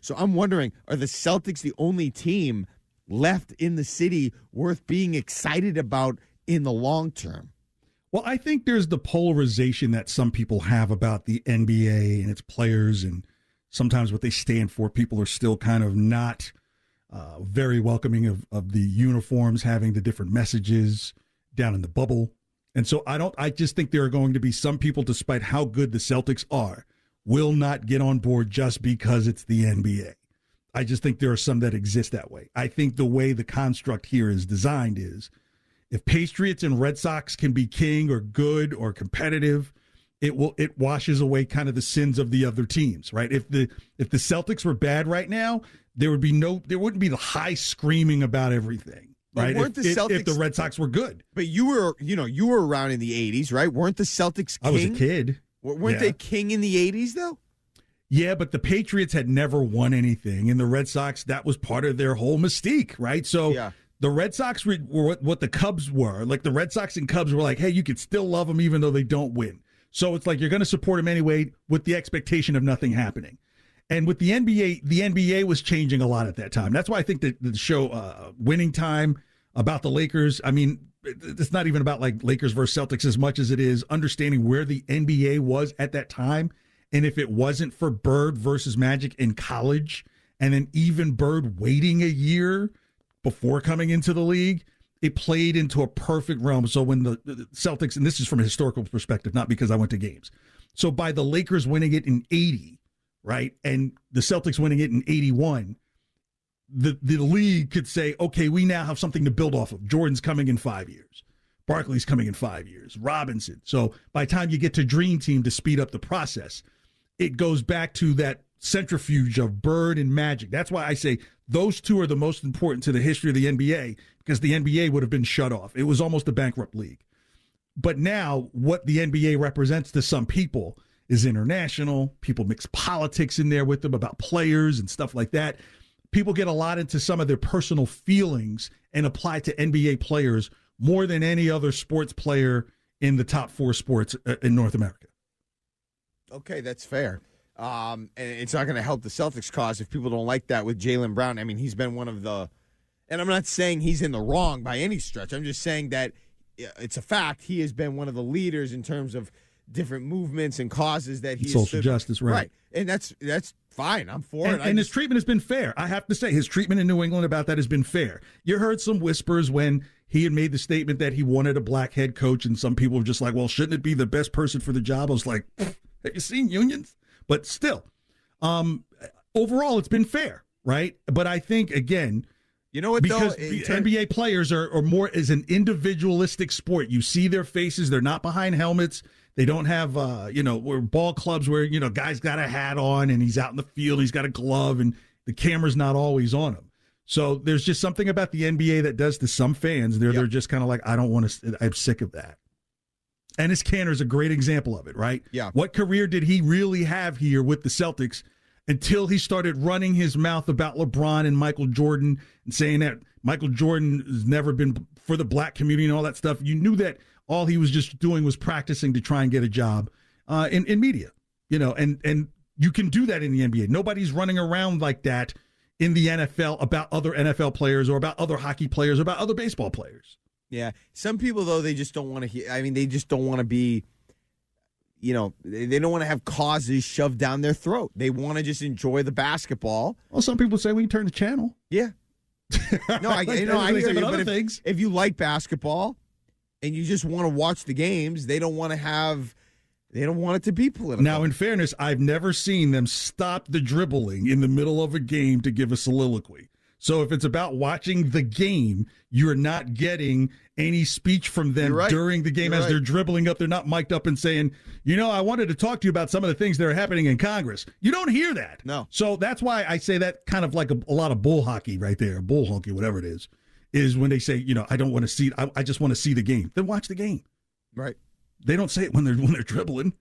So I'm wondering, are the Celtics the only team left in the city worth being excited about in the long term? Well, I think there's the polarization that some people have about the NBA and its players, and sometimes what they stand for. People are still kind of not very welcoming of the uniforms having the different messages down in the bubble. And so I just think there are going to be some people, despite how good the Celtics are, will not get on board just because it's the NBA. I just think there are some that exist that way. I think the way the construct here is designed is if Patriots and Red Sox can be king or good or competitive, it washes away kind of the sins of the other teams, right? If the Celtics were bad right now, there wouldn't be the high screaming about everything. Right, if the Red Sox were good. But you were around in the 80s, right? Weren't the Celtics king? I was a kid. Weren't they king in the 80s, though? Yeah, but the Patriots had never won anything, and the Red Sox, that was part of their whole mystique, right? So the Red Sox were what the Cubs were. Like the Red Sox and Cubs were like, hey, you could still love them even though they don't win. So it's like you're going to support them anyway with the expectation of nothing happening. And with the NBA was changing a lot at that time. That's why I think that the show Winning Time about the Lakers, I mean, it's not even about like Lakers versus Celtics as much as it is understanding where the NBA was at that time. And if it wasn't for Bird versus Magic in college, and then even Bird waiting a year before coming into the league, it played into a perfect realm. So when the Celtics, and this is from a historical perspective, not because I went to games. So by the Lakers winning it in 80, right, and the Celtics winning it in 81, the league could say, okay, we now have something to build off of. Jordan's coming in 5 years. Barkley's coming in 5 years. Robinson. So by the time you get to Dream Team to speed up the process, it goes back to that centrifuge of Bird and Magic. That's why I say those two are the most important to the history of the NBA, because the NBA would have been shut off. It was almost a bankrupt league. But now what the NBA represents to some people is international. People mix politics in there with them about players and stuff like that. People get a lot into some of their personal feelings and apply to NBA players more than any other sports player in the top four sports in North America. Okay, that's fair. And it's not going to help the Celtics cause if people don't like that with Jaylen Brown. I mean, he's been one of the, and I'm not saying he's in the wrong by any stretch. I'm just saying that it's a fact. He has been one of the leaders in terms of different movements and causes that he's social justice, right? And that's fine. I'm for it. And his treatment has been fair. I have to say, his treatment in New England about that has been fair. You heard some whispers when he had made the statement that he wanted a black head coach, and some people were just like, well, shouldn't it be the best person for the job? I was like, have you seen unions? But still, overall, it's been fair, right? But I think, again, you know what, because NBA players are more as an individualistic sport. You see their faces. They're not behind helmets. They don't have, where ball clubs where, guys got a hat on and he's out in the field. He's got a glove and the camera's not always on him. So there's just something about the NBA that does to some fans. They're just kind of like, I don't want to, I'm sick of that. Ennis Cantor's a great example of it, right? Yeah. What career did he really have here with the Celtics until he started running his mouth about LeBron and Michael Jordan and saying that Michael Jordan has never been for the black community and all that stuff? You knew that all he was just doing was practicing to try and get a job in media, and you can do that in the NBA. Nobody's running around like that in the NFL about other NFL players or about other hockey players or about other baseball players. Yeah. Some people, though, they just don't want to hear. I mean, they just don't want to be, they don't want to have causes shoved down their throat. They want to just enjoy the basketball. Well, some people say we can turn the channel. Yeah. No, I hear you. But things. If you like basketball and you just want to watch the games, they don't want it to be political. Now, in fairness, I've never seen them stop the dribbling in the middle of a game to give a soliloquy. So if it's about watching the game, you're not getting any speech from them during the game as they're dribbling up. They're not mic'd up and saying, I wanted to talk to you about some of the things that are happening in Congress. You don't hear that. No. So that's why I say that kind of like a lot of bull hockey right there, bull hockey, whatever it is when they say, I don't want to see, I just want to see the game. Then watch the game. Right. They don't say it when they're dribbling.